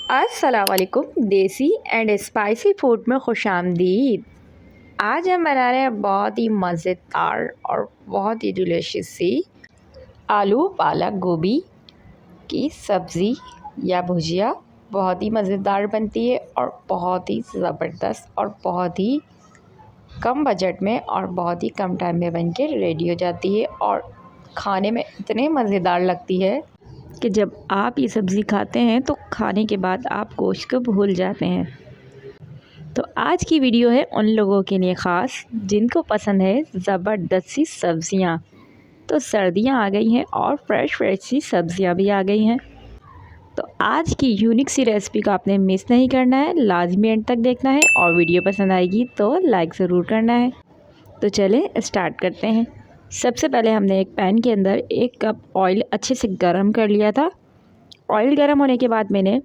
अस्सलाम वालेकुम। देसी एंड स्पाइसी फूड में खुशामदीद। आज हम बना रहे हैं बहुत ही मज़ेदार और बहुत ही डिलीशियस सी आलू पालक गोभी की सब्ज़ी या भुजिया। बहुत ही मज़ेदार बनती है और बहुत ही ज़बरदस्त और बहुत ही कम बजट में और बहुत ही कम टाइम में बन के रेडी हो जाती है और खाने में इतने मज़ेदार लगती है कि जब आप ये सब्ज़ी खाते हैं तो खाने के बाद आप गोश्त को भूल जाते हैं। तो आज की वीडियो है उन लोगों के लिए ख़ास जिनको पसंद है ज़बरदस्त सी सब्ज़ियाँ। तो सर्दियाँ आ गई हैं और फ्रेश सी सब्ज़ियाँ भी आ गई हैं। तो आज की यूनिक सी रेसिपी को आपने मिस नहीं करना है, लाजमी एंड तक देखना है और वीडियो पसंद आएगी तो लाइक ज़रूर करना है। तो चलें स्टार्ट करते हैं। सबसे पहले हमने एक पैन के अंदर 1 कप ऑयल अच्छे से गरम कर लिया था। ऑयल गरम होने के बाद मैंने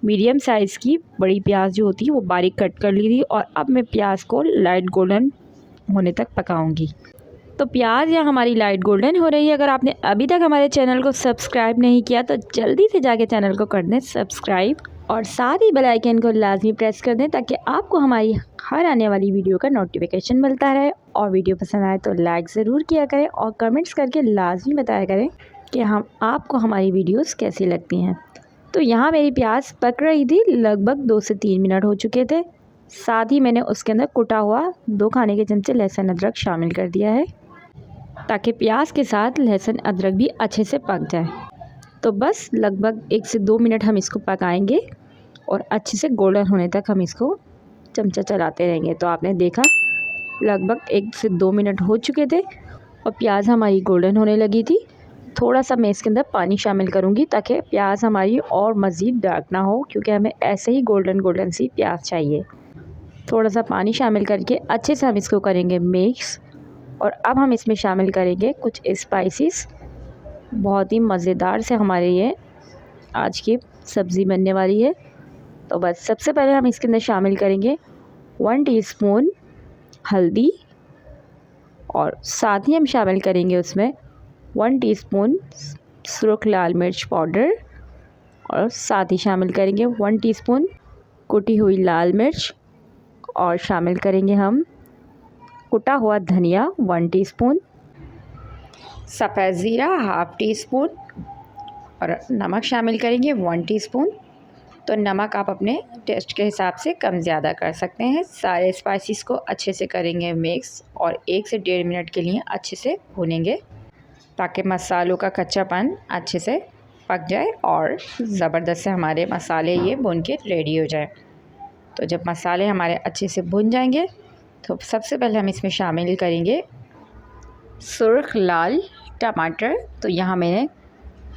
मीडियम साइज़ की बड़ी प्याज जो होती है वो बारीक कट कर ली थी और अब मैं प्याज को लाइट गोल्डन होने तक पकाऊंगी। तो प्याज या हमारी लाइट गोल्डन हो रही है। अगर आपने अभी तक हमारे चैनल को सब्सक्राइब नहीं किया तो जल्दी से जाके चैनल को कर दें सब्सक्राइब और साथ ही बेल आइकन को लाजमी प्रेस कर दें ताकि आपको हमारी हर आने वाली वीडियो का नोटिफिकेशन मिलता रहे। और वीडियो पसंद आए तो लाइक ज़रूर किया करें और कमेंट्स करके लाजमी बताया करें कि हम आपको हमारी वीडियोस कैसी लगती हैं। तो यहाँ मेरी प्याज पक रही थी, लगभग 2 से 3 मिनट हो चुके थे। साथ ही मैंने उसके अंदर कुटा हुआ 2 खाने के चमचे लहसुन अदरक शामिल कर दिया है ताकि प्याज के साथ लहसुन अदरक भी अच्छे से पक जाए। तो बस लगभग 1 से 2 मिनट हम इसको पकाएंगे और अच्छे से गोल्डन होने तक हम इसको चमचा चलाते रहेंगे। तो आपने देखा लगभग 1 से 2 मिनट हो चुके थे और प्याज हमारी गोल्डन होने लगी थी। थोड़ा सा मैं इसके अंदर पानी शामिल करूँगी ताकि प्याज हमारी और मज़ीद डार्क ना हो, क्योंकि हमें ऐसे ही गोल्डन सी प्याज चाहिए। थोड़ा सा पानी शामिल करके अच्छे से हम इसको करेंगे मिक्स। और अब हम इसमें शामिल करेंगे कुछ स्पाइसेस। बहुत ही मज़ेदार से हमारे ये आज की सब्ज़ी बनने वाली है। तो बस सबसे पहले हम इसके अंदर शामिल करेंगे 1 टीस्पून हल्दी और साथ ही हम शामिल करेंगे उसमें 1 टीस्पून सुर्ख लाल मिर्च पाउडर और साथ ही शामिल करेंगे 1 टीस्पून कुटी हुई लाल मिर्च और शामिल करेंगे हम कुटा हुआ धनिया 1 टीस्पून, सफ़ेद ज़ीरा 1/2 टीस्पून और नमक शामिल करेंगे 1 टीस्पून। तो नमक आप अपने टेस्ट के हिसाब से कम ज़्यादा कर सकते हैं। सारे स्पाइसेस को अच्छे से करेंगे मिक्स और 1 से 1.5 मिनट के लिए अच्छे से भूनेंगे ताकि मसालों का कच्चापन अच्छे से पक जाए और ज़बरदस्त से हमारे मसाले ये भून के रेडी हो जाए। तो जब मसाले हमारे अच्छे से भुन जाएंगे तो सबसे पहले हम इसमें शामिल करेंगे सुर्ख लाल टमाटर। तो यहाँ मैंने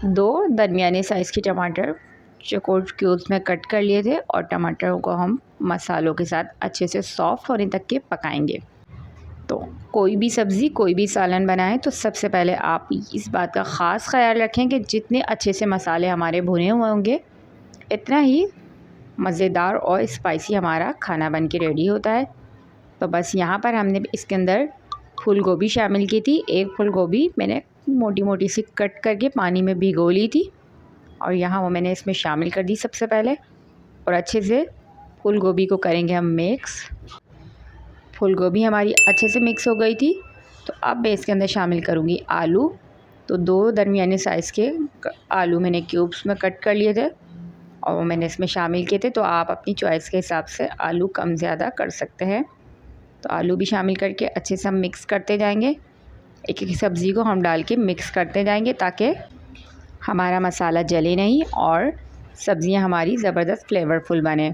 2 दरमियाने साइज़ की टमाटर चौकोर क्यूब्स में कट कर लिए थे और टमाटरों को हम मसालों के साथ अच्छे से सॉफ्ट होने तक के पकाएंगे। तो कोई भी सब्ज़ी कोई भी सालन बनाएं तो सबसे पहले आप इस बात का ख़ास ख्याल रखें कि जितने अच्छे से मसाले हमारे भुने हुए होंगे इतना ही मज़ेदार और स्पाइसी हमारा खाना बन के रेडी होता है। तो बस यहाँ पर हमने इसके अंदर फूल गोभी शामिल की थी। 1 फूल गोभी मैंने मोटी मोटी सी कट करके पानी में भिगो ली थी और यहाँ वो मैंने इसमें शामिल कर दी सबसे पहले और अच्छे से फूल गोभी को करेंगे हम मिक्स। फूल गोभी हमारी अच्छे से मिक्स हो गई थी। तो अब मैं इसके अंदर शामिल करूँगी आलू। तो 2 दरमियाने साइज़ के आलू मैंने क्यूब्स में कट कर लिए थे और वो मैंने इसमें शामिल किए थे। तो आप अपनी चॉइस के हिसाब से आलू कम ज़्यादा कर सकते हैं। तो आलू भी शामिल करके अच्छे से हम मिक्स करते जाएंगे। एक एक सब्ज़ी को हम डाल के मिक्स करते जाएंगे ताकि हमारा मसाला जले नहीं और सब्ज़ियां हमारी ज़बरदस्त फ्लेवरफुल बने।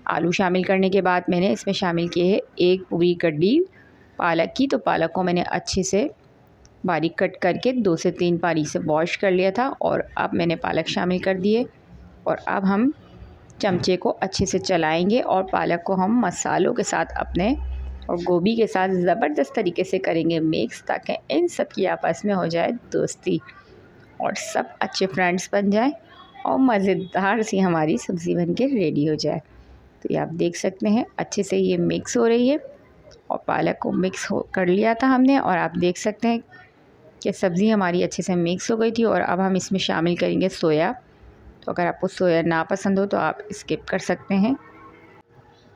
आलू शामिल करने के बाद मैंने इसमें शामिल किए है 1 पूरी कड्डी पालक की। तो पालक को मैंने अच्छे से बारीक कट करके 2 से 3 पानी से वॉश कर लिया था और अब मैंने पालक शामिल कर दिए और अब हम चमचे को अच्छे से चलाएंगे और पालक को हम मसालों के साथ अपने और गोभी के साथ ज़बरदस्त तरीके से करेंगे मिक्स ताकि इन सब की आपस में हो जाए दोस्ती और सब अच्छे फ्रेंड्स बन जाएं और मज़ेदार सी हमारी सब्ज़ी बन के रेडी हो जाए। तो ये आप देख सकते हैं अच्छे से ये मिक्स हो रही है और पालक को मिक्स हो कर लिया था हमने और आप देख सकते हैं कि सब्ज़ी हमारी अच्छे से मिक्स हो गई थी। और अब हम इसमें शामिल करेंगे सोया। तो अगर आपको सोया ना पसंद हो तो आप स्किप कर सकते हैं,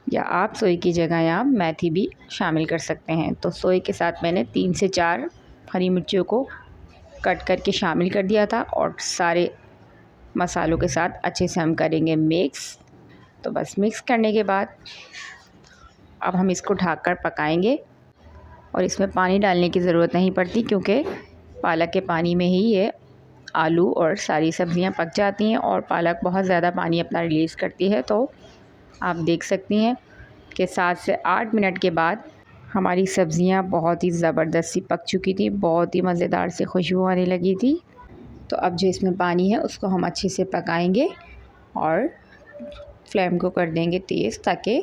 या आप सोए की जगह यहाँ मेथी भी शामिल कर सकते हैं। तो सोए के साथ मैंने 3 से 4 हरी मिर्चियों को कट करके शामिल कर दिया था और सारे मसालों के साथ अच्छे से हम करेंगे मिक्स। तो बस मिक्स करने के बाद अब हम इसको ढककर पकाएंगे, और इसमें पानी डालने की ज़रूरत नहीं पड़ती क्योंकि पालक के पानी में ही ये आलू और सारी सब्ज़ियां पक जाती हैं, और पालक बहुत ज़्यादा पानी अपना रिलीज़ करती है। तो आप देख सकती हैं कि 7 से 8 मिनट के बाद हमारी सब्ज़ियां बहुत ही ज़बरदस्त सी पक चुकी थी, बहुत ही मज़ेदार से खुशबू आने लगी थी। तो अब जो इसमें पानी है उसको हम अच्छे से पकाएंगे और फ्लेम को कर देंगे तेज़, ताकि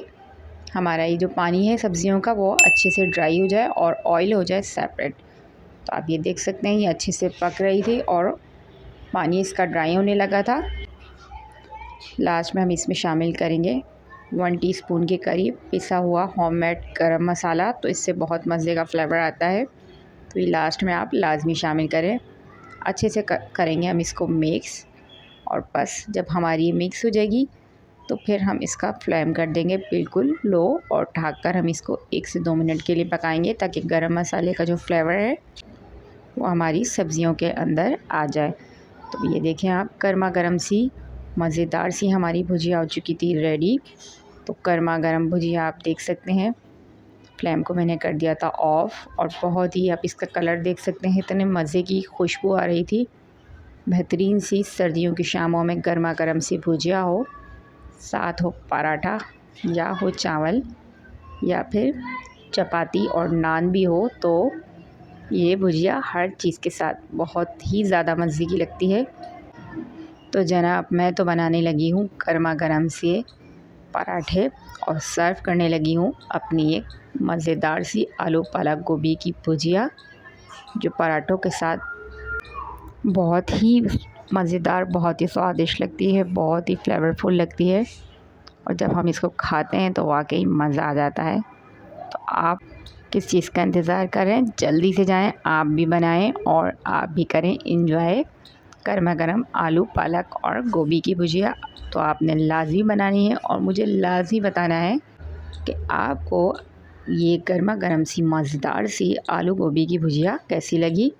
हमारा ये जो पानी है सब्ज़ियों का वो अच्छे से ड्राई हो जाए और ऑयल हो जाए सेपरेट। तो आप ये देख सकते हैं ये अच्छे से पक रही थी और पानी इसका ड्राई होने लगा था। लास्ट में हम इसमें शामिल करेंगे 1 टीस्पून के करीब पिसा हुआ होममेड गरम मसाला, तो इससे बहुत मज़े का फ्लेवर आता है। तो ये लास्ट में आप लाजमी शामिल करें। अच्छे से करेंगे हम इसको मिक्स, और बस जब हमारी मिक्स हो जाएगी तो फिर हम इसका फ्लेम कर देंगे बिल्कुल लो, और ढककर हम इसको 1 से 2 मिनट के लिए पकाएंगे ताकि गरम मसाले का जो फ्लेवर है वो हमारी सब्ज़ियों के अंदर आ जाए। तो ये देखें आप, गर्मा गर्म सी मज़ेदार सी हमारी भुजिया हो चुकी थी रेडी। तो गर्मा गर्म भुजिया आप देख सकते हैं। फ्लेम को मैंने कर दिया था ऑफ़, और बहुत ही आप इसका कलर देख सकते हैं, इतने मज़े की खुशबू आ रही थी। बेहतरीन सी सर्दियों की शामों में गर्मा गर्म सी भुजिया हो, साथ हो पराठा या हो चावल या फिर चपाती और नान भी हो, तो ये भुजिया हर चीज़ के साथ बहुत ही ज़्यादा मज़े की लगती है। तो जनाब मैं तो बनाने लगी हूँ गर्मा गर्म से पराठे, और सर्व करने लगी हूँ अपनी एक मज़ेदार सी आलू पालक गोभी की भुजिया, जो पराठों के साथ बहुत ही मज़ेदार, बहुत ही स्वादिष्ट लगती है, बहुत ही फ्लेवरफुल लगती है, और जब हम इसको खाते हैं तो वाकई मज़ा आ जाता है। तो आप किस चीज़ का इंतज़ार कर रहे हैं, जल्दी से जाएं, आप भी बनाएं और आप भी करें इंजॉय गर्मा गर्म आलू पालक और गोभी की भुजिया। तो आपने लाज़मी बनानी है और मुझे लाज़मी बताना है कि आपको ये गर्मा गर्म सी मज़ेदार सी आलू गोभी की भुजिया कैसी लगी।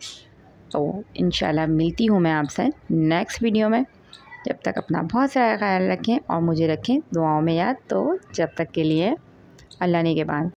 तो इंशाल्लाह मिलती हूँ मैं आपसे नेक्स्ट वीडियो में। जब तक अपना बहुत सारा ख्याल रखें और मुझे रखें दुआओं में याद। तो जब तक के लिए अल्लाह ने के बाद।